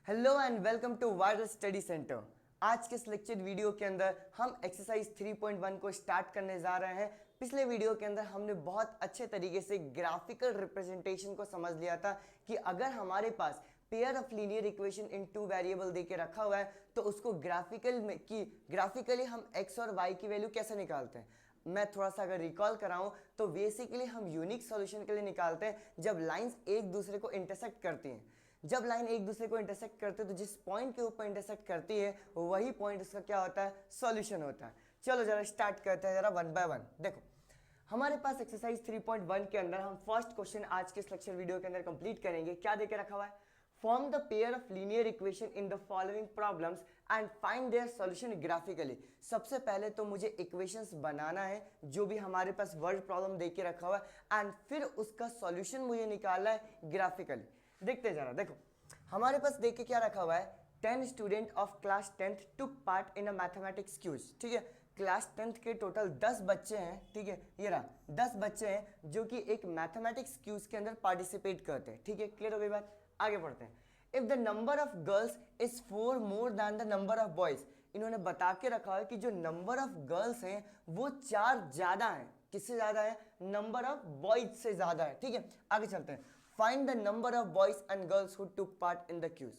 Hello and welcome to viral study centre. आज के इस लेक्चर वीडियो के अंदर हम एक्सरसाइज 3.1 को स्टार्ट करने जा रहे हैं। पिछले वीडियो के अंदर हमने बहुत अच्छे तरीके से ग्राफिकल रिप्रेजेंटेशन को समझ लिया था कि अगर हमारे पास pair of linear equation in two variable देके रखा हुआ है तो उसको ग्राफिकली हम एक्स और वाई की वैल्यू कैसे निकालते हैं। मैं थोड़ा सा अगर रिकॉल कराऊं तो बेसिकली हम यूनिक सॉल्यूशन के लिए निकालते हैं जब लाइंस एक दूसरे को इंटरसेक्ट करती हैं। जब लाइन एक दूसरे को इंटरसेक्ट करते हैं तो जिस पॉइंट के ऊपर इंटरसेक्ट करती है वही पॉइंट उसका क्या होता है, सॉल्यूशन होता है। चलो जरा स्टार्ट करते हैं जरा वन बाय वन। देखो हमारे पास एक्सरसाइज 3.1 के अंदर हम फर्स्ट क्वेश्चन आज के इस लेक्चर वीडियो के अंदर कंप्लीट करेंगे। क्या देके रखा हुआ है, form the pair of linear equation in the following problems and find their solution graphically. सबसे पहले तो मुझे इक्वेशंस बनाना है जो भी हमारे पास वर्ड प्रॉब्लम देके रखा हुआ है एंड फिर उसका सॉल्यूशन मुझे निकालना है ग्राफिकली। देखते जरा, देखो हमारे पास देख के क्या रखा हुआ है, 10 student of class 10th took part in a mathematics quiz. ठीक है, क्लास 10th के टोटल 10 बच्चे हैं। ठीक है, ये रहा 10 बच्चे हैं जो कि एक मैथमेटिक्स क्यूज के अंदर पार्टिसिपेट करते हैं। ठीक है, क्लियर हो गई बात, आगे पढ़ते हैं। If the number of girls is 4 more than the number of boys, इन्होंने बता के रखा है कि जो नंबर ऑफ गर्ल्स हैं वो 4 ज्यादा है। किससे ज्यादा है, नंबर ऑफ बॉयज से ज्यादा है। ठीक है, आगे चलते हैं। Find the number of boys and girls who took part in the quiz.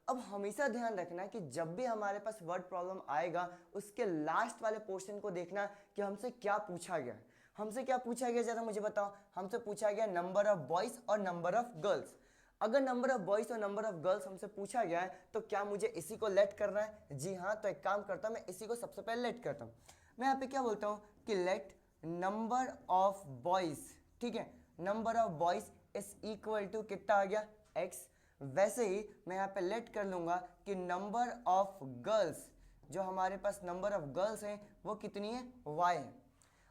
अब हमेशा ध्यान रखना है कि जब भी हमारे पास वर्ड प्रॉब्लम आएगा उसके लास्ट वाले पोर्शन को देखना कि हमसे क्या पूछा गया। हमसे क्या पूछा गया जरा मुझे बताओ। हमसे पूछा गया नंबर ऑफ बॉयज और नंबर ऑफ गर्ल्स। अगर नंबर ऑफ बॉयज और नंबर ऑफ गर्ल्स हमसे पूछा गया है तो क्या मुझे इसी को लेट करना है? जी हाँ, तो एक काम करता हूं, मैं इसी को सबसे पहले लेट करता हूं। मैं यहाँ पे क्या बोलता हूं कि लेट नंबर ऑफ बॉयज। ठीक है, number of boys is equal to कितना आ गया, x। वैसे ही मैं यहाँ पे लेट कर लूंगा कि नंबर ऑफ गर्ल्स, जो हमारे पास नंबर ऑफ गर्ल्स हैं वो कितनी है, y है।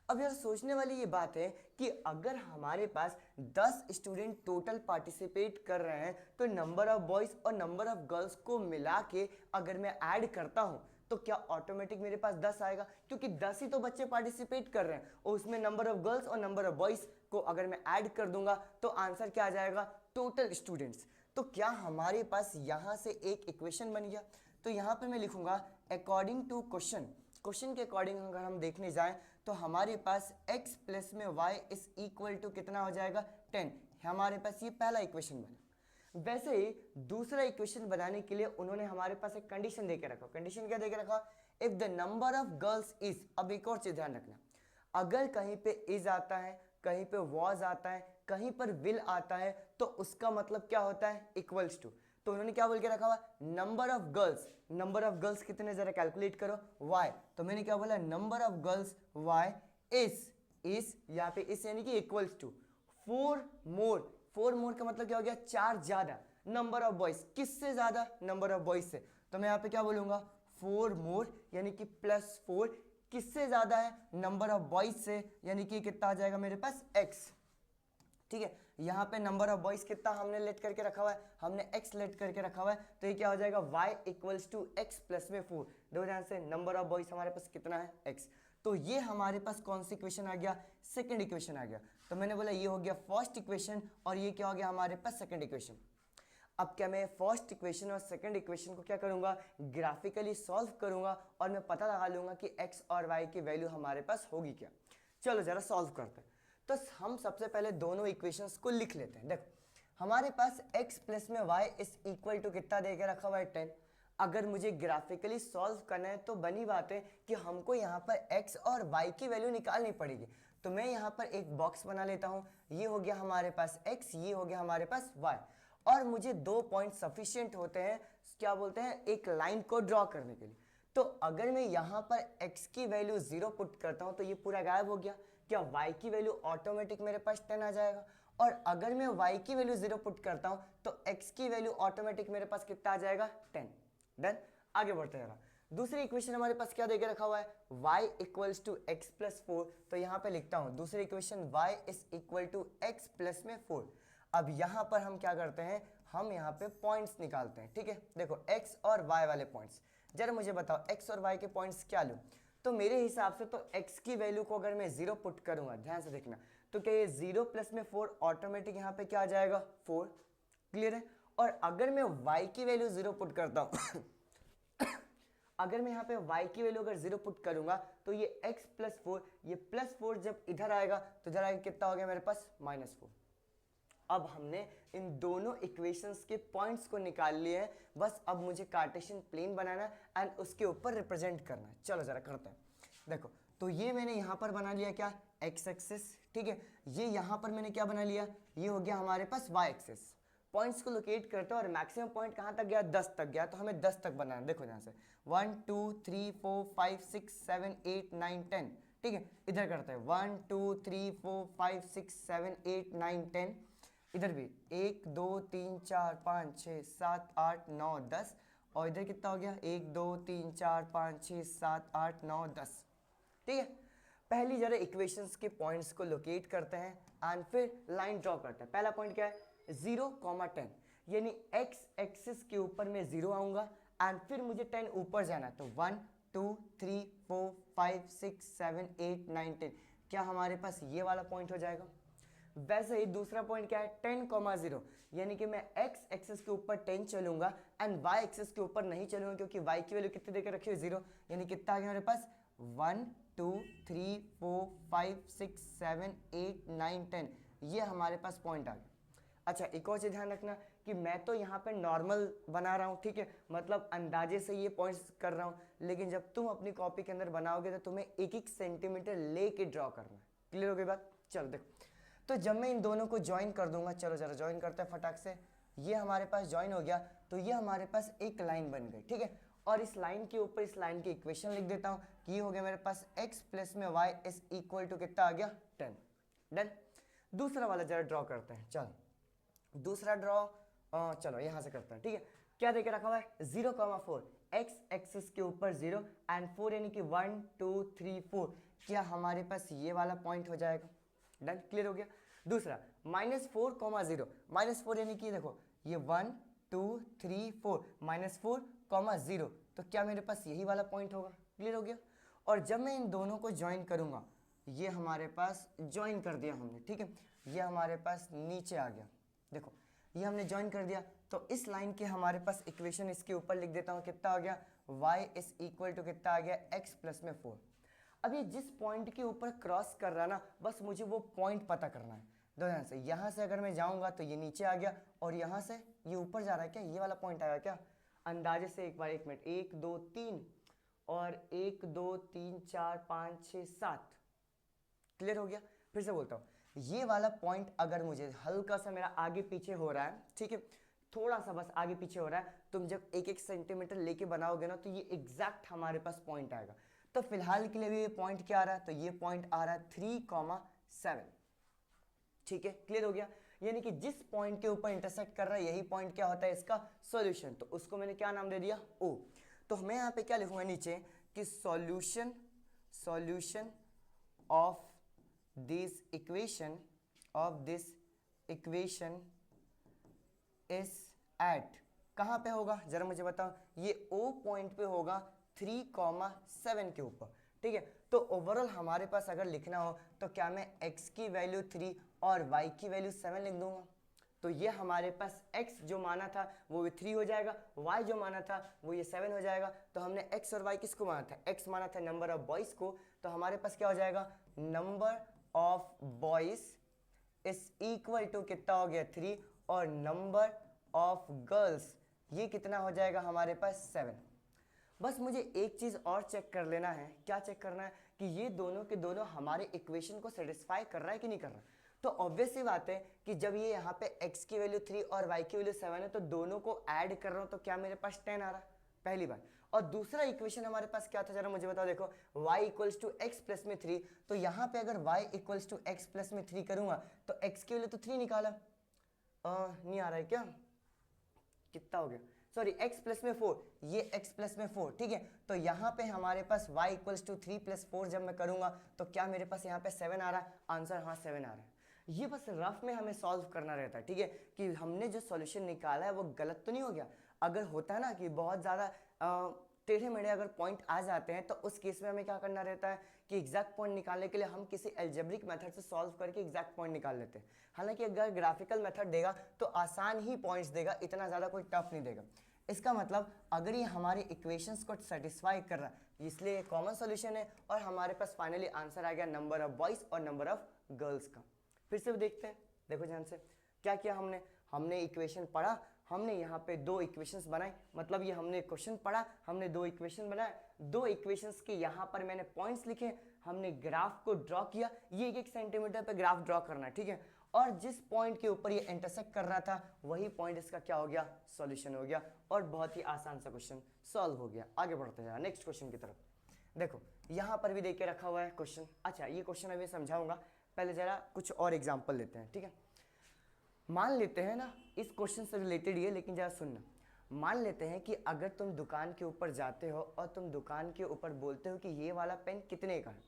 अब यार सोचने वाली ये बात है कि अगर हमारे पास 10 स्टूडेंट टोटल पार्टिसिपेट कर रहे हैं तो नंबर ऑफ बॉयज और नंबर ऑफ गर्ल्स को मिला के अगर मैं ऐड करता हूं तो क्या ऑटोमेटिक मेरे पास 10 आएगा, क्योंकि 10 ही तो बच्चे पार्टिसिपेट कर रहे हैं और उसमें नंबर ऑफ गर्ल्स और नंबर ऑफ बॉयज को अगर मैं ऐड कर दूंगा तो आंसर क्या आ जाएगा, टोटल स्टूडेंट्स। तो क्या हमारे पास यहां से एक इक्वेशन बन गया। तो यहां पे मैं लिखूंगा अकॉर्डिंग टू क्वेश्चन के अकॉर्डिंग अगर हम देखने जाएं तो हमारे पास x प्लस में y इज इक्वल टू कितना हो जाएगा, 10। हमारे पास ये पहला इक्वेशन बना। वैसे ही दूसरा इक्वेशन बनाने के लिए उन्होंने हमारे पास एक कंडीशन देके रखा। कंडीशन क्या देके रखा, if the number of girls is. अब एक और चीज ध्यान रखना, अगर कहीं पे इज आता है, कहीं पे वॉज आता है, कहीं पर विल आता है तो उसका मतलब क्या होता है, इक्वल्स टू। तो उन्होंने क्या बोल के रखा हुआ, number of girls. Number of girls कितने जरा कैलकुलेट करो, y। तो मैंने क्या बोला, number of girls y is यहाँ पे इस यानी कि इक्वल्स टू 4 मोर। 4 मोर का मतलब क्या हो गया, 4 ज्यादा। नंबर ऑफ बॉयज किससे ज्यादा, नंबर ऑफ बॉयज से। तो मैं यहाँ पे क्या बोलूंगा, 4 मोर यानी कि +4 किससे ज्यादा है, नंबर ऑफ बॉयज से, यानी कि कितना आ जाएगा मेरे पास, x। ठीक है, यहां पे नंबर ऑफ बॉयज कितना हमने लेट करके रखा हुआ है, हमने x लेट करके रखा हुआ है। तो ये क्या हो जाएगा, y equals to x plus में 4। दो ध्यान से, नंबर ऑफ बॉयज हमारे पास कितना है, x। तो ये हमारे पास कौन सी इक्वेशन आ गया, सेकंड इक्वेशन आ गया। तो मैंने बोला ये हो गया फर्स्ट इक्वेशन और ये क्या हो गया हमारे पास, सेकंड इक्वेशन। अब क्या मैं फर्स्ट इक्वेशन और सेकंड इक्वेशन को क्या करूंगा, ग्राफिकली सॉल्व करूंगा और मैं पता लगा लूंगा कि x और y की वैल्यू हमारे पास होगी क्या। चलो जरा सॉल्व करते हैं। तो हम सबसे पहले दोनों इक्वेशंस को लिख लेते हैं। देखो हमारे पास x प्लस में y इज इक्वल टू कितना देके रखा हुआ है, 10। अगर मुझे ग्राफिकली सॉल्व करना है तो बनी बात है कि हमको यहाँ पर x और y की वैल्यू निकालनी पड़ेगी। तो मैं यहाँ पर एक बॉक्स बना लेता हूँ, ये हो गया हमारे पास x, ये हो गया हमारे पास y। और मुझे 2 पॉइंट सफिशिएंट होते हैं, क्या बोलते हैं, एक लाइन को ड्रॉ करने के लिए। तो अगर मैं यहां पर x की वैल्यू 0 पुट करता हूं तो ये पूरा गायब हो गया। क्या y की वैल्यू ऑटोमेटिक मेरे पास 10 आ जाएगा। और अगर मैं y की वैल्यू 0 पुट करता हूं तो x की वैल्यू ऑटोमेटिक मेरे पास कितना आ जाएगा, 10। डन, आगे बढ़ते हैं। दूसरी इक्वेशन हमारे पास क्या देके रखा हुआ है, y equals to x plus 4। तो यहां पे लिखता हूं दूसरी equation y is equal to x plus में 4। अब यहां पर हम क्या करते हैं, हम यहां पे पॉइंट्स निकालते हैं। ठीक है, देखो x और y वाले पॉइंट्स, जरा मुझे बताओ x और y के पॉइंट्स क्या लूं। तो मेरे हिसाब से तो x की वैल्यू को अगर मैं 0 पुट करूंगा, ध्यान से देखना, तो क्या ये 0 प्लस में 4 ऑटोमेटिक यहां पे क्या आ जाएगा, 4। क्लियर है। और अगर मैं y की वैल्यू 0 पुट करता हूँ अगर मैं यहाँ पे y की वैल्यू अगर 0 पुट करूंगा तो ये x प्लस 4, ये प्लस 4 जब इधर आएगा तो इधर आएगा कितना हो गया मेरे पास -4। अब हमने इन दोनों इक्वेशंस के पॉइंट्स को निकाल लिए हैं, बस अब मुझे कार्टेशियन प्लेन बनाना एंड उसके ऊपर रिप्रेजेंट करना है। चलो जरा करते हैं। देखो तो ये मैंने यहाँ पर बना लिया क्या, x एक्सिस, ठीक है। ये यहाँ पर मैंने क्या बना लिया, ये हो गया हमारे पास y एक्सिस। पॉइंट्स को लोकेट करते हैं और मैक्सिमम पॉइंट कहाँ तक गया, 10 तक गया, तो हमें 10 तक बनाना है। देखो यहाँ से 1 2 3 4 5 6 7 8 9 10, ठीक है। इधर करते हैं 1 2 3 4 5 6 7 8 9 10, इधर भी 1 2 3 4 5 6 7 8 9 10, और इधर कितना हो गया 1 2 3 4 5 6 7 8 9 10, ठीक है। पहली जरा इक्वेशंस के पॉइंट्स को लोकेट करते हैं एंड फिर लाइन ड्रॉ करते हैं। पहला पॉइंट क्या है, 0, 10, यानी x एक्सिस के ऊपर मैं 0 आऊंगा एंड फिर मुझे 10 ऊपर जाना है, तो 1 2 3 4 5 6 7 8 9 10, क्या हमारे पास ये वाला पॉइंट हो जाएगा। वैसे ही दूसरा पॉइंट क्या है, 10, 0, यानी कि मैं x एक्सिस के ऊपर 10 चलूंगा एंड y एक्सिस के ऊपर नहीं चलूंगा, क्योंकि y की वैल्यू कितनी देकर रखी है, 0, यानी कितना आ गया हमारे पास 1 2 3 4 5 6 7 8 9 10, ये हमारे पास पॉइंट आ गया। अच्छा एक और चीज़ ध्यान रखना कि मैं तो यहाँ पे नॉर्मल बना रहा हूँ, ठीक है, मतलब अंदाजे से ये पॉइंट्स कर रहा हूँ, लेकिन जब तुम अपनी कॉपी के अंदर बनाओगे तो तुम्हें 1-1 सेंटीमीटर लेके ड्रॉ करना है। क्लियर हो गई बात। चलो देखो, तो जब मैं इन दोनों को ज्वाइन कर दूंगा, चलो जरा ज्वाइन करते हैं फटाक से। ये हमारे पास ज्वाइन हो गया, तो ये हमारे पास एक लाइन बन गई, ठीक है। और इस लाइन के ऊपर इस लाइन की इक्वेशन लिख देता हूँ कि ये हो गया मेरे पास x प्लस में y इज इक्वल टू कितना आ गया 10। डन। दूसरा वाला जरा ड्रॉ करते हैं। चलो दूसरा ड्रॉ चलो यहाँ से करते हैं, ठीक है। क्या देके रखा हुआ है, 0,4, x एक्सिस के ऊपर 0 एंड 4, यानी कि 1 2 3 4, क्या हमारे पास ये वाला पॉइंट हो जाएगा। डन, क्लियर हो गया। दूसरा -4,0, -4 यानी कि देखो ये 1 2 3 4, -4,0, तो क्या मेरे पास यही वाला पॉइंट होगा। क्लियर हो गया। और जब मैं इन दोनों को ज्वाइन करूंगा, ये हमारे पास ज्वाइन कर दिया हमने, ठीक है, ये हमारे पास नीचे आ गया। देखो ये हमने ज्वाइन कर दिया, तो इस लाइन के हमारे पास इक्वेशन इसके ऊपर लिख देता हूँ, कितना आ गया y इज इक्वल टू कितना आ गया x प्लस में 4। अब ये जिस पॉइंट के ऊपर क्रॉस कर रहा है ना, बस मुझे वो पॉइंट पता करना है। दो यहाँ से अगर मैं जाऊंगा तो ये नीचे आ गया, और यहाँ से ये ऊपर जा रहा है, क्या ये वाला पॉइंट आएगा क्या, अंदाजे से एक बार, 1 मिनट, 1 2 3 और 1 2 3 4 5 6 7। क्लियर हो गया। फिर से बोलता हूँ, ये वाला पॉइंट अगर मुझे हल्का सा मेरा आगे पीछे हो रहा है, ठीक है, थोड़ा सा बस आगे पीछे हो रहा है, तुम जब 1-1 सेंटीमीटर लेके बनाओगे ना, तो ये एग्जैक्ट हमारे पास पॉइंट आएगा। तो फिलहाल के लिए भी ये पॉइंट क्या आ रहा है, तो ये पॉइंट आ रहा है 3,7। ठीक है, क्लियर हो गया। यानी कि जिस पॉइंट के ऊपर इंटरसेक्ट कर रहा है यही पॉइंट क्या होता है इसका सॉल्यूशन, तो उसको मैंने क्या नाम दे दिया O। तो मैं यहाँ पे क्या लिखूंगा नीचे कि solution of this equation is at, कहाँ पे होगा जरा मुझे बताओ, ये O पॉइंट पे होगा 3,7 के ऊपर। ठीक है, तो ओवरऑल हमारे पास अगर लिखना हो तो क्या मैं x की वैल्यू 3 और y की वैल्यू 7 लिख दूंगा। तो ये हमारे पास x जो माना था वो 3 हो जाएगा, y जो माना था वो ये 7 हो जाएगा। तो हमने x और y किसको माना था, x माना था नंबर ऑफ बॉयज को, तो हमारे पास क्या हो जाएगा, number of boys is equal to कितना हो गया 3, और नंबर ऑफ गर्ल्स ये कितना हो जाएगा हमारे पास 7। बस मुझे एक चीज़ और चेक कर लेना है, क्या चेक करना है कि ये दोनों के दोनों हमारे इक्वेशन को सेटिस्फाई कर रहा है कि नहीं कर रहा। तो ऑब्वियस सी बात है कि जब ये यहाँ पे x की वैल्यू 3 और y की वैल्यू 7 है, तो दोनों को ऐड कर रहा हूँ, तो क्या मेरे पास 10 आ रहा है, पहली बात। और दूसरा इक्वेशन हमारे पास क्या था जरा मुझे बताओ, देखो y equals to x plus में 3, तो यहाँ पे अगर y equals to x plus में 3 करूँगा तो x की वैल्यू तो 3 निकाला, नहीं आ रहा है क्या, कितना हो गया, सॉरी x प्लस में 4, ये x प्लस में 4, ठीक है। तो यहाँ पे हमारे पास y इक्वल्स टू 3 प्लस 4 जब मैं करूँगा तो क्या मेरे पास यहाँ पे 7 आ रहा है, आंसर हाँ 7 आ रहा है। ये बस रफ में हमें सॉल्व करना रहता है, ठीक है, कि हमने जो सॉल्यूशन निकाला है वो गलत तो नहीं हो गया। अगर होता है ना कि बहुत ज़्यादा टेढ़े मेढ़े अगर पॉइंट आ जाते हैं तो उस केस में हमें क्या करना रहता है कि एग्जैक्ट पॉइंट निकालने के लिए हम किसी एल्जेब्रिक मेथड से सॉल्व करके एग्जैक्ट पॉइंट निकाल लेते हैं। हालांकि अगर ग्राफिकल मेथड देगा तो आसान ही पॉइंट्स देगा, इतना ज़्यादा कोई टफ नहीं देगा। इसका मतलब अगर ये हमारे इक्वेशंस को सेटिस्फाई कर रहा है इसलिए कॉमन सॉल्यूशन है और हमारे पास फाइनली आंसर आ गया नंबर ऑफ बॉयज और नंबर ऑफ गर्ल्स का। फिर से देखते हैं, देखो ध्यान से क्या किया हमने इक्वेशन पढ़ा, हमने यहाँ पे दो इक्वेशंस बनाए, मतलब ये हमने क्वेश्चन पढ़ा, हमने दो इक्वेशन बनाए, दो इक्वेशंस के यहाँ पर मैंने पॉइंट्स लिखे, हमने ग्राफ को ड्रॉ किया, ये 1 सेंटीमीटर पे ग्राफ ड्रॉ करना है, ठीक है। और जिस पॉइंट के ऊपर ये इंटरसेक्ट कर रहा था वही पॉइंट इसका क्या हो गया, सॉल्यूशन हो गया और बहुत ही आसान सा क्वेश्चन सॉल्व हो गया। आगे बढ़ते हैं नेक्स्ट क्वेश्चन की तरफ। देखो यहाँ पर भी देख के रखा हुआ है क्वेश्चन। अच्छा ये क्वेश्चन अभी समझाऊंगा, पहले जरा कुछ और एग्जाम्पल लेते हैं, ठीक है। मान लेते हैं ना, इस क्वेश्चन से रिलेटेड ये, लेकिन जरा सुनना। मान लेते हैं कि अगर तुम दुकान के ऊपर जाते हो और तुम दुकान के ऊपर बोलते हो कि ये वाला पेन कितने का है,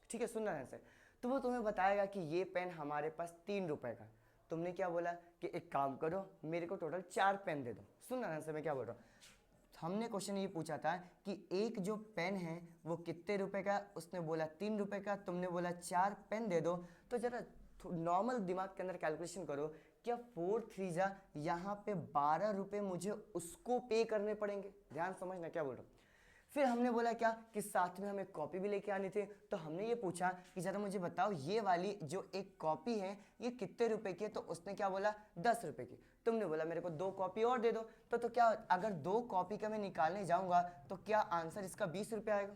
ठीक है, सुनना है सर। तो वो तुम्हें बताएगा कि ये पेन हमारे पास 3 रुपए का है। तुमने क्या बोला कि एक काम करो मेरे को टोटल 4 पेन दे दो। सुनना है सर मैं क्या बोल रहा हूँ। हमने क्वेश्चन ये पूछा था कि एक जो पेन है वो कितने रुपए का, उसने बोला 3 रुपए का, तुमने बोला 4 पेन दे दो। तो जरा नॉर्मल दिमाग के अंदर कैलकुलेशन करो, क्या 4 3 जा यहाँ पे 12 रुपए मुझे उसको पे करने पड़ेंगे। ध्यान समझना क्या बोल रहा हूँ। फिर हमने बोला क्या कि साथ में हमें कॉपी भी लेके आनी थी। तो हमने ये पूछा कि जरा मुझे बताओ ये वाली जो एक कॉपी है ये कितने रुपए की है। तो उसने क्या बोला 10 रुपए की। तुमने बोला मेरे को 2 कॉपी और दे दो। तो क्या अगर 2 कॉपी का मैं निकालने जाऊंगा तो क्या आंसर इसका 20 रुपये आएगा।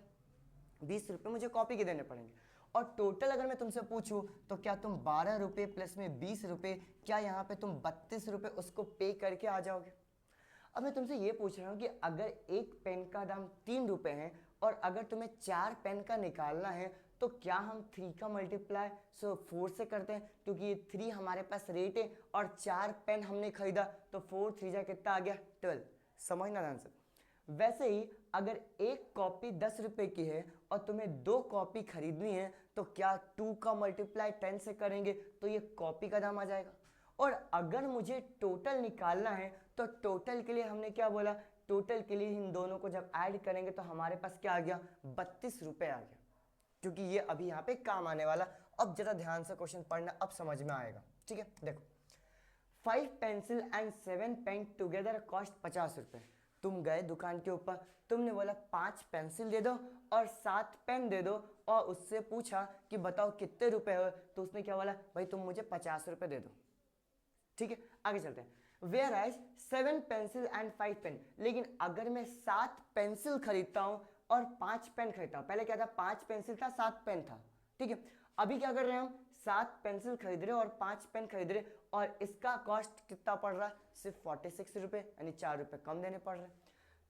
20 रुपये मुझे कॉपी के देने पड़ेंगे। और टोटल अगर मैं तुमसे पूछूं तो क्या तुम 12 रुपये प्लस में 20 रुपये, क्या यहाँ पे तुम 32 रुपये उसको पे करके आ जाओगे। अब मैं तुमसे ये पूछ रहा हूँ कि अगर एक पेन का दाम 3 रुपये है और अगर तुम्हें 4 पेन का निकालना है तो क्या हम 3 का मल्टीप्लाई 4 से करते हैं, क्योंकि ये 3 हमारे पास रेट है और 4 पेन हमने खरीदा तो 4 3 जा कितना आ गया 12। समझना ध्यान से। वैसे ही अगर एक कॉपी 10 रुपये की है और तुम्हें 2 कॉपी खरीदनी है तो क्या 2 का मल्टीप्लाई 10 से करेंगे तो ये कॉपी का दाम आ जाएगा। और अगर मुझे टोटल निकालना है तो टोटल के लिए हमने क्या बोला, टोटल के लिए इन दोनों को जब ऐड करेंगे तो हमारे पास क्या आ गया 32 रुपये आ गया, क्योंकि ये अभी यहाँ पे काम आने वाला। अब जरा ध्यान से क्वेश्चन पढ़ना, अब समझ में आएगा, ठीक है। देखो 5 pencil and 7 pen together cost 50 रुपये। तुम गए दुकान के ऊपर, तुमने बोला 5 पेंसिल दे दो और 7 पेन दे दो और उससे पूछा कि बताओ कितने रुपए हो। तो उसने क्या बोला, भाई तुम मुझे 50 रुपये दे दो, ठीक है। आगे चलते हैं। Whereas 7 pencil and 5 pen. लेकिन अगर मैं 7 पेंसिल खरीदता हूं और 5 पेन खरीदता हूं, पहले क्या था 5 पेंसिल था 7 पेन था, ठीक है। अभी क्या कर रहे हैं हम 7 पेंसिल खरीद रहे और 5 पेन खरीद रहे और इसका कॉस्ट कितना पड़ रहा है, सिर्फ 46 रुपये, यानी 4 रुपये कम देने पड़ रहे हैं।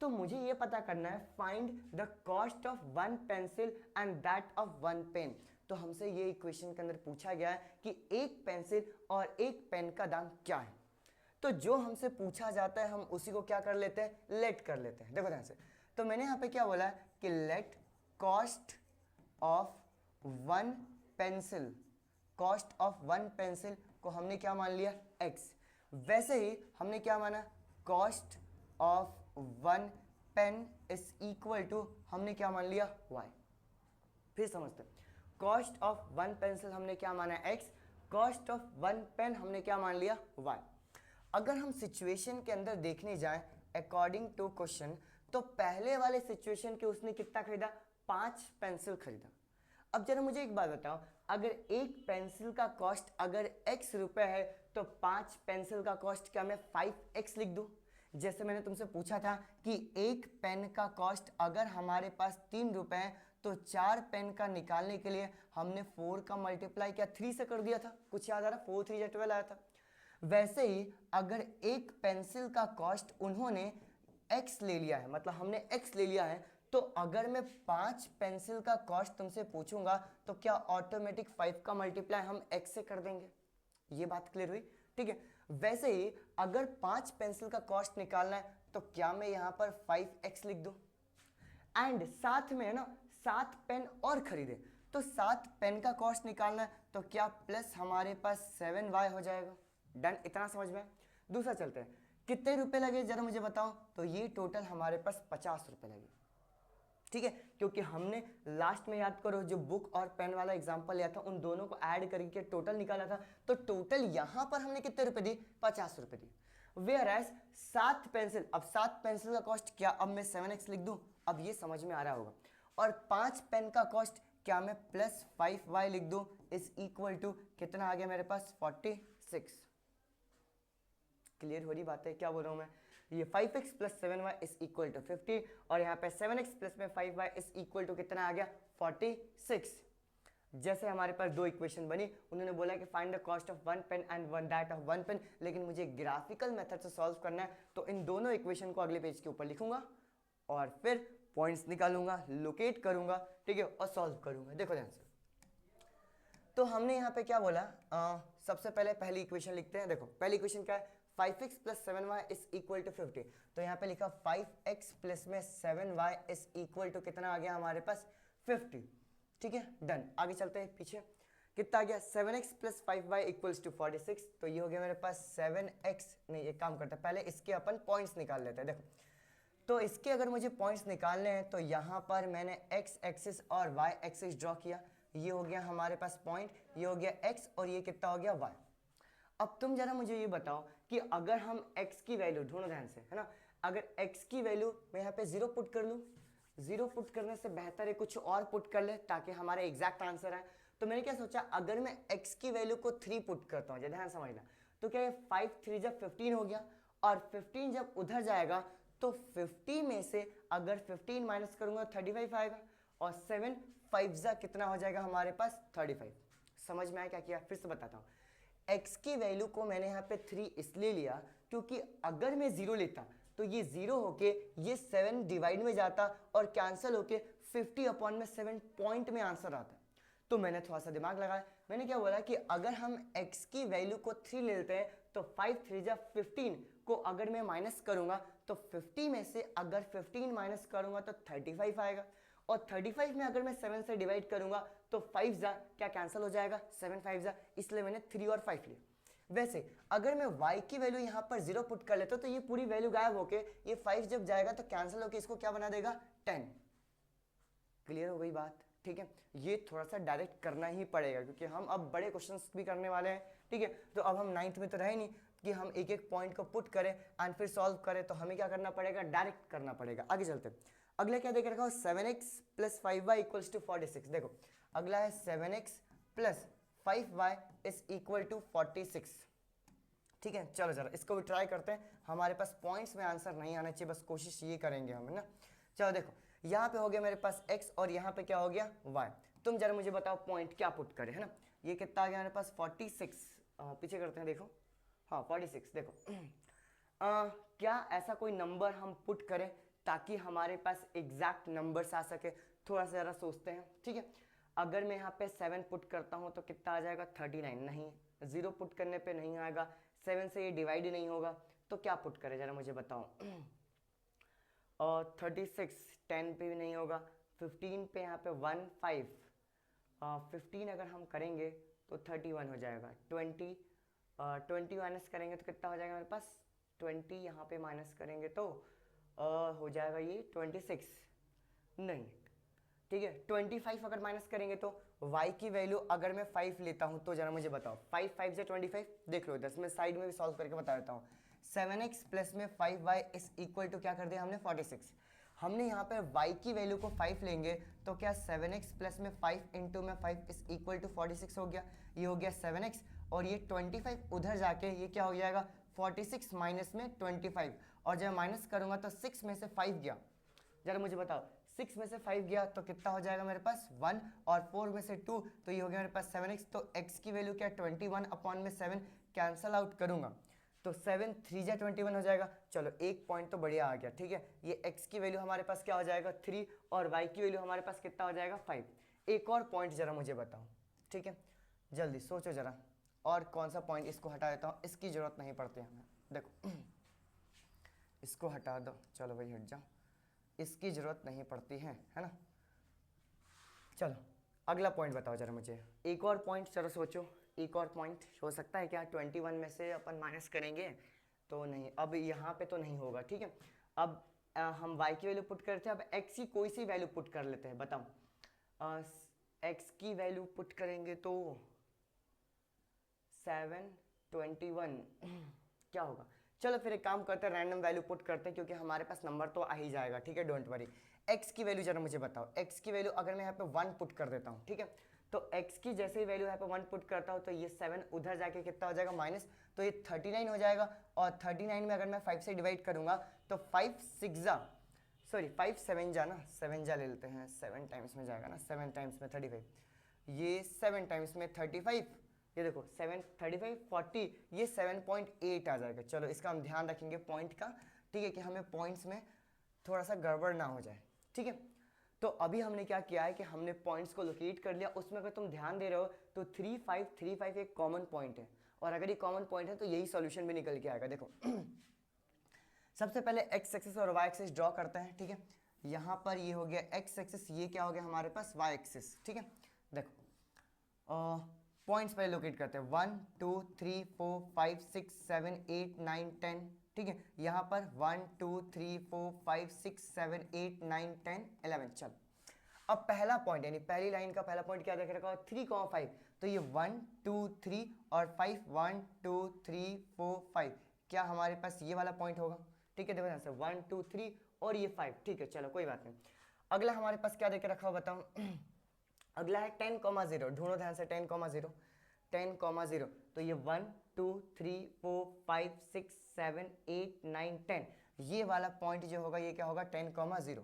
तो मुझे ये पता करना है find the cost of 1 pencil and that of 1 pen. तो हमसे ये इक्वेशन के अंदर पूछा गया है कि एक पेंसिल और एक पेन का दाम क्या है। तो जो हमसे पूछा जाता है हम उसी को क्या कर लेते हैं, लेट कर लेते हैं। देखो ध्यान से। तो मैंने यहाँ पे क्या बोला है कि let cost of 1 pencil, cost of 1 pencil को हमने क्या मान लिया x। वैसे ही हमने क्या माना cost of 1 pen is equal to हमने क्या मान लिया y। फिर समझते हैं, कॉस्ट ऑफ 1 पेंसिल हमने क्या माना x, कॉस्ट ऑफ 1 पेन हमने क्या मान लिया y। अगर हम सिचुएशन के अंदर देखने जाएं अकॉर्डिंग टू क्वेश्चन, तो पहले वाले सिचुएशन के उसने कितना खरीदा, 5 पेंसिल खरीदा। अब जरा मुझे एक बात बताओ, अगर एक पेंसिल का कॉस्ट अगर x रुपए है तो 5 पेंसिल का कॉस्ट क्या मैं 5x लिख दूं। जैसे मैंने तुमसे पूछा था कि एक पेन का कॉस्ट अगर हमारे पास 3 रुपए है तो 4 पेन का निकालने के लिए हमने 4 का मल्टीप्लाई क्या 3 से कर दिया था, कुछ याद आ रहा, 4 3 12 आया था। वैसे ही अगर एक पेंसिल का कॉस्ट उन्होंने x ले लिया है, मतलब हमने x ले लिया है, तो अगर मैं 5 पेंसिल का कॉस्ट तुमसे पूछूंगा तो क्या ऑटोमेटिक 5 का मल्टीप्लाई हम x से कर देंगे। ये बात क्लियर हुई, ठीक है। वैसे ही अगर 5 पेंसिल का कॉस्ट निकालना है तो क्या मैं यहाँ पर 5x लिख दूं। एंड साथ में है ना 7 पेन और खरीदे तो 7 पेन का कॉस्ट निकालना है तो क्या प्लस हमारे पास 7y हो जाएगा। डन, इतना समझ में। दूसरा चलते हैं, कितने रुपए लगे जरा मुझे बताओ। तो ये टोटल हमारे पास 50 रुपए लगे। ठीक है, क्योंकि हमने लास्ट में याद करो जो बुक और पेन वाला एग्जांपल लिया था, उन दोनों को ऐड करके टोटल निकाला था, तो टोटल यहां पर हमने कितने रुपए दिए, 50 रुपए दिए। वेयर एज 7 पेंसिल, अब 7 पेंसिल का कॉस्ट क्या, अब मैं 7x लिख दूं, अब ये समझ में आ रहा होगा। और 5 पेन का कॉस्ट क्या मैं प्लस 5y लिख दूं, इज इक्वल टू कितना आ गया मेरे पास 46। क्लियर हो रही बात है क्या बोल रहा हूं मैं, ये 5x plus 7y is equal to 50 और यहाँ पे 7x प्लस में 5y इज इक्वल टू कितना आ गया 46। जैसे हमारे पास दो इक्वेशन बनी, उन्होंने बोला कि find the cost of one pen and one that of one pen, लेकिन मुझे ग्राफिकल मेथड से सॉल्व करना है, तो इन दोनों इक्वेशन को अगले पेज के ऊपर लिखूंगा और फिर पॉइंट्स निकालूंगा, लोकेट करूंगा, ठीक है, और सॉल्व करूंगा। देखो ध्यान से, तो हमने यहाँ पे क्या बोला, सबसे पहले पहली इक्वेशन लिखते हैं। देखो पहली इक्वेशन क्या है, 5x plus 7y is equal to 50, तो यहाँ पे लिखा 5x प्लस में 7y इज इक्वल टू कितना आ गया हमारे पास 50, ठीक है, डन। आगे चलते हैं, पीछे कितना आ गया 7x plus 5y equals to 46, तो ये हो गया मेरे पास 7x, नहीं एक काम करते हैं, पहले इसके अपन पॉइंट्स निकाल लेते हैं। देखो तो इसके अगर मुझे पॉइंट्स निकालने हैं तो यहाँ पर मैंने x एक्सिस और y एक्सिस ड्रॉ किया, ये हो गया हमारे पास पॉइंट, ये हो गया x और ये कितना हो गया y। अब तुम जरा मुझे ये बताओ कि अगर हम x की वैल्यू ढूंढो ध्यान से, है ना, अगर x की वैल्यू मैं यहाँ पे 0 पुट कर लूँ, 0 पुट करने से बेहतर है कुछ और पुट कर ले ताकि हमारा एग्जैक्ट आंसर आए। तो मैंने क्या सोचा, अगर मैं x की वैल्यू को 3 पुट करता हूँ, ध्यान समझना, तो क्या ये 5 3 जब 15 हो गया, और 15 जब उधर जाएगा तो 50 में से अगर 15 माइनस करूंगा 35 आएगा, और 7 5 जा कितना हो जाएगा हमारे पास 35। समझ में आया क्या किया, फिर से बताता हूँ। x की वैल्यू को मैंने यहाँ पे 3 इसलिए लिया क्योंकि अगर मैं 0 लेता तो ये 0 होके ये 7 डिवाइड में जाता और कैंसिल होके 50 अपॉन में 7 पॉइंट में आंसर आता। तो मैंने थोड़ा सा दिमाग लगाया, मैंने क्या बोला कि अगर हम x की वैल्यू को 3 लेते हैं तो 5 3 जा 15 को अगर मैं माइनस करूंगा तो 50 में से अगर 15 माइनस करूंगा तो 35 आएगा, और 35 में अगर मैं 7 से डिवाइड करूंगा तो 5 जा क्या कैंसिल हो जाएगा, 7 5 जा, इसलिए मैंने 3 और 5 लिया। वैसे अगर मैं y की वैल्यू यहाँ पर 0 पुट कर लेता तो ये पूरी वैल्यू गायब होके ये 5 जब जाएगा तो कैंसिल होके इसको क्या बना देगा 10। क्लियर हो गई बात, ठीक है। ये थोड़ा सा डायरेक्ट करना ही पड़ेगा क्योंकि हम अब बड़े क्वेश्चंस भी करने वाले हैं, ठीक है। तो अब हम 9th में तो रहे नहीं कि हम एक एक पॉइंट को पुट करें एंड फिर सॉल्व करें, तो हमें क्या करना पड़ेगा, डायरेक्ट करना पड़ेगा। आगे चलते हैं, अगले क्या देख रखा हो, 7x plus 5y equals to 46। देखो अगला है 7x plus 5y is equal to 46, ठीक है। चलो जरा इसको भी ट्राई करते हैं, हमारे पास पॉइंट्स में आंसर नहीं आना चाहिए, बस कोशिश ये करेंगे हम, है ना। चलो देखो यहाँ पे हो गया मेरे पास x और यहाँ पे क्या हो गया y। तुम जरा मुझे बताओ पॉइंट क्या पुट करें, है ना। ये कितना आ गया मेरे पास 46, पीछे करते हैं, देखो हाँ 46। देखो क्या ऐसा कोई नंबर हम पुट करें ताकि हमारे पास एग्जैक्ट नंबर्स आ सके, थोड़ा सा ज़रा सोचते हैं, ठीक है। अगर मैं यहाँ पे 7 पुट करता हूँ तो कितना आ जाएगा 39, नहीं 0 पुट करने पे नहीं आएगा, 7 से ये डिवाइड ही नहीं होगा, तो क्या पुट करें जरा मुझे बताओ। और 36 10 पे भी नहीं होगा, 15 पे यहाँ पे 1 5, 15 अगर हम करेंगे तो 31 हो जाएगा, 20 माइनस करेंगे तो कितना हो जाएगा मेरे पास 20, यहाँ पे माइनस करेंगे तो हो जाएगा ये 26, नहीं ठीक है 25 अगर माइनस करेंगे तो y की वैल्यू अगर मैं 5 लेता हूँ तो जरा मुझे बताओ 5 5 से 25, देख लो 10 में साइड में भी सॉल्व करके बता देता हूँ। 7x प्लस में 5y इज इक्वल टू क्या कर दिया हमने 46। हमने यहाँ पे y की वैल्यू को 5 लेंगे तो क्या 7x प्लस में 5 इंटू में 5 इज इक्वल टू 46 हो गया, ये हो गया 7x, और ये 25 उधर जाके ये क्या हो जाएगा 46 माइनस में 25, और जब माइनस करूंगा तो 6 में से 5 गया, जरा मुझे बताओ 6 में से 5 गया तो कितना हो जाएगा मेरे पास 1, और 4 में से 2 तो ये हो गया मेरे पास 7x। तो x की वैल्यू क्या 21 अपॉन में 7 कैंसल आउट करूंगा तो 7 3 जा 21 हो जाएगा। चलो एक पॉइंट तो बढ़िया आ गया, ठीक है। ये x की वैल्यू हमारे पास क्या हो जाएगा 3, और y की वैल्यू हमारे पास कितना हो जाएगा 5। एक और पॉइंट जरा मुझे बताओ, ठीक है, जल्दी सोचो जरा, और कौन सा पॉइंट इसको हटा देता हूँ, इसकी जरूरत नहीं पड़ती हमें, देखो इसको हटा दो, चलो भाई हट जाओ, इसकी जरूरत नहीं पड़ती है ना। चलो अगला पॉइंट बताओ जरा मुझे, एक और पॉइंट जरा सोचो, एक और पॉइंट हो सकता है क्या 21 में से अपन माइनस करेंगे तो नहीं, अब यहाँ पे तो नहीं होगा, ठीक है। अब हम y की वैल्यू पुट करते हैं, अब x की कोई सी वैल्यू पुट कर लेते हैं, बताओ x की वैल्यू पुट करेंगे तो 721 क्या होगा। चलो फिर एक काम करते हैं, रैंडम वैल्यू पुट करते हैं क्योंकि हमारे पास नंबर तो आ ही जाएगा, ठीक है, डोंट वरी। x की वैल्यू जरा मुझे बताओ, x की वैल्यू अगर मैं यहाँ पे 1 पुट कर देता हूँ, ठीक है, तो x की जैसे ही वैल्यू यहाँ पे 1 पुट करता हूँ तो ये 7 उधर जाके कितना हो जाएगा माइनस, तो ये 39 हो जाएगा। और 39 में अगर मैं 5 से डिवाइड करूंगा तो 5 7 जा ना, 7 जा ले लेते हैं, 7 टाइम्स में जाएगा ना, 7 टाइम्स में 35, ये 7 टाइम्स में 35, ये देखो 7 35 40, ये 7.8 आ जाएगा। चलो इसका हम ध्यान रखेंगे पॉइंट का, ठीक है, कि हमें पॉइंट्स में थोड़ा सा गड़बड़ ना हो जाए, ठीक है। तो अभी हमने क्या किया है कि हमने पॉइंट्स को लोकेट कर लिया, उसमें अगर तुम ध्यान दे रहे हो तो 3535 एक कॉमन पॉइंट है, और अगर ये कॉमन पॉइंट है तो यही सॉल्यूशन भी निकल के आएगा। देखो सबसे पहले एक्स एक्सिस और वाई एक्सिस ड्रॉ करते हैं, ठीक है। यहाँ पर ये हो गया एक्स एक्सिस, ये क्या हो गया हमारे पास वाई एक्सिस, ठीक है। देखो पॉइंट्स पहले लोकेट करते हैं, 1 2 3 4 5 6 7 8 9 10, ठीक है। यहाँ पर 1 2 3 4 5 6 7 8 9 10 11। चल अब पहला पॉइंट यानी पहली लाइन का पहला पॉइंट क्या देख रखा है 3,5, तो ये 1 2 3 और 5 1 2 3 4 5, क्या हमारे पास ये वाला पॉइंट होगा, ठीक है। देखो यहाँ से 1 2 3 और ये 5, ठीक है, चलो कोई बात नहीं। अगला हमारे पास क्या देख रखा हो बताओ अगला है 10,0, ढूंढो ध्यान से 10,0, 10,0, तो ये 1 2 3 4 5 6 7 8 9 10, ये वाला पॉइंट जो होगा ये क्या होगा 10,0,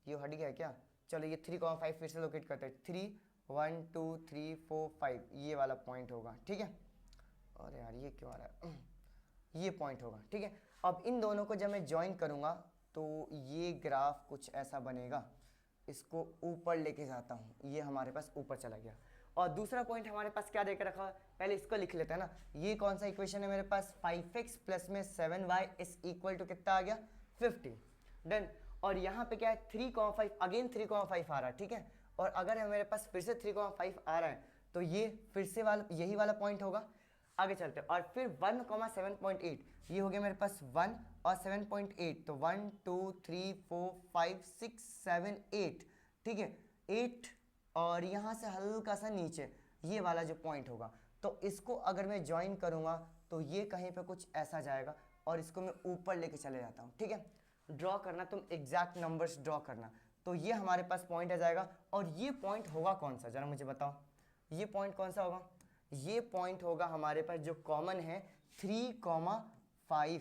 ये हट गया क्या। चलो ये 3,5 फिर से लोकेट करते हैं, 3 1 2 3 4 5, ये वाला पॉइंट होगा, ठीक है। अरे यार ये क्यों आ रहा है, ये पॉइंट होगा, ठीक है। अब इन दोनों को जब मैं ज्वाइन करूंगा तो ये ग्राफ कुछ ऐसा बनेगा, इसको ऊपर लेके जाता हूँ, ये हमारे पास ऊपर चला गया। और दूसरा पॉइंट हमारे पास क्या देकर रखा है, पहले इसको लिख लेते हैं ना, ये कौन सा इक्वेशन है मेरे पास 5x प्लस में 7y इज इक्वल टू कितना आ गया 50, डन। और यहाँ पे क्या है 3,5, अगेन 3,5 आ रहा है, ठीक है। और अगर मेरे पास फिर से 3,5 आ रहा है तो ये फिर से वाला यही वाला पॉइंट होगा। आगे चलते हैं, और फिर 1,7.8, ये हो गया मेरे पास 1 और 7.8, तो 1 2 3 4 5 6 7 8, ठीक है, 8, और यहाँ से हल्का सा नीचे ये वाला जो पॉइंट होगा, तो इसको अगर मैं ज्वाइन करूँगा तो ये कहीं पे कुछ ऐसा जाएगा, और इसको मैं ऊपर लेके चले जाता हूँ, ठीक है। ड्रॉ करना तुम एग्जैक्ट नंबर्स ड्रॉ करना, तो ये हमारे पास पॉइंट आ जाएगा। और ये पॉइंट होगा कौन सा जरा मुझे बताओ, ये पॉइंट कौन सा होगा, ये पॉइंट होगा हमारे पास जो कॉमन है 3,5,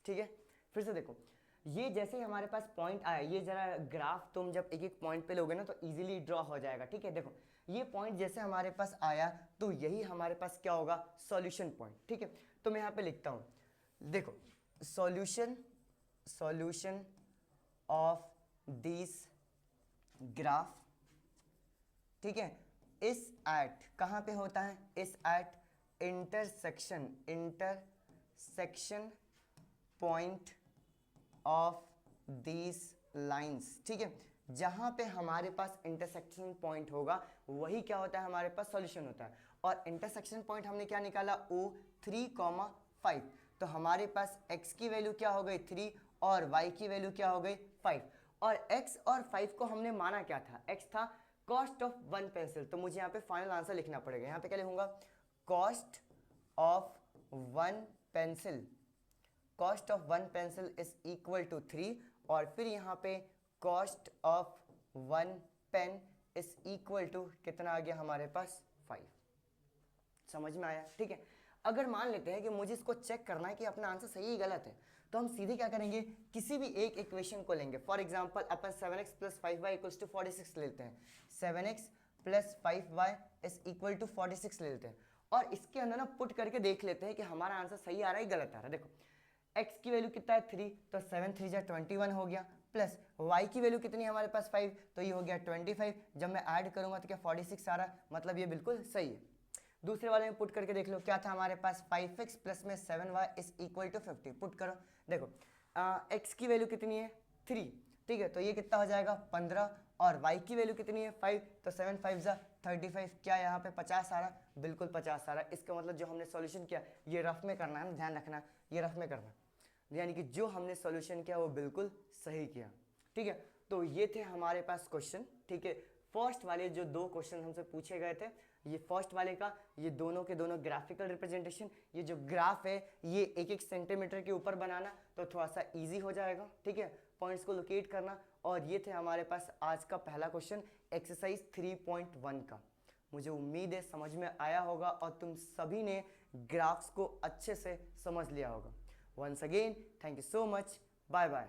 ठीक है। फिर से देखो ये जैसे ही हमारे पास पॉइंट आया, ये जरा ग्राफ तुम जब एक एक पॉइंट पे लोगे ना तो इजीली ड्रॉ हो जाएगा, ठीक है। देखो ये पॉइंट जैसे हमारे पास आया तो यही हमारे पास क्या होगा सॉल्यूशन पॉइंट, ठीक है। तो मैं यहाँ पे लिखता हूँ, देखो सॉल्यूशन ऑफ दिस ग्राफ, ठीक है, इस एट कहाँ पे होता है, is at intersection point of this lines, ठीक है। जहां पे हमारे पास इंटरसेक्शन पॉइंट होगा वही क्या होता है हमारे पास सॉल्यूशन होता है। और इंटरसेक्शन पॉइंट हमने क्या निकाला O 3,5, तो हमारे पास x की वैल्यू क्या हो गई 3 और y की वैल्यू क्या हो गई 5, और x और 5 को हमने माना क्या था, x था कॉस्ट ऑफ 1 पेंसिल, तो मुझे यहाँ पे फाइनल आंसर लिखना पड़ेगा। यहाँ पे क्या लिखूंगा cost of 1 pencil, cost of 1 pencil is equal to 3, और फिर यहाँ पे cost of 1 pen is equal to कितना आ गया हमारे पास 5। समझ में आया, ठीक है। अगर मान लेते हैं कि मुझे इसको चेक करना है कि अपना आंसर सही ही गलत है, तो हम सीधे क्या करेंगे, किसी भी एक इक्वेशन को लेंगे। फॉर एग्जांपल अपन 7x plus 5y equals to 46 लेते हैं, 7x plus 5y is equal to 46 ले लेते हैं, और इसके अंदर ना पुट करके देख लेते हैं कि हमारा आंसर सही आ रहा है गलत आ रहा है। देखो x की वैल्यू कितना है 3, तो 7 3 जा 21 हो गया, प्लस y की वैल्यू कितनी है हमारे पास 5, तो ये हो गया 25। जब मैं ऐड करूंगा तो क्या 46 आ रहा है, मतलब ये बिल्कुल सही है। दूसरे वाले में पुट करके देख लो क्या था हमारे पास 5x प्लस में 7y is equal to 50, put करो। देखो x की वैल्यू कितनी है 3, ठीक है, तो ये कितना हो जाएगा 15, और y की वैल्यू कितनी है 5, तो 7 5 जा 35, क्या यहाँ पे 50 आ रहा, बिल्कुल 50 आ रहा है। इसका मतलब जो हमने सॉल्यूशन किया ये रफ में करना है ना, ध्यान रखना ये रफ में करना। यानी कि जो हमने सॉल्यूशन किया वो बिल्कुल सही किया। ठीक है, तो ये थे हमारे पास क्वेश्चन। ठीक है, फर्स्ट वाले जो 2 क्वेश्चन हमसे पूछे गए थे, ये फर्स्ट वाले का ये दोनों के दोनों ग्राफिकल रिप्रेजेंटेशन, ये जो ग्राफ है ये 1-1 सेंटीमीटर के ऊपर बनाना तो थोड़ा सा इजी हो जाएगा। ठीक है, पॉइंट्स को लोकेट करना। और ये थे हमारे पास आज का पहला क्वेश्चन एक्सरसाइज 3.1 का। मुझे उम्मीद है समझ में आया होगा और तुम सभी ने ग्राफ्स को अच्छे से समझ लिया होगा। Once again thank you so much, bye bye.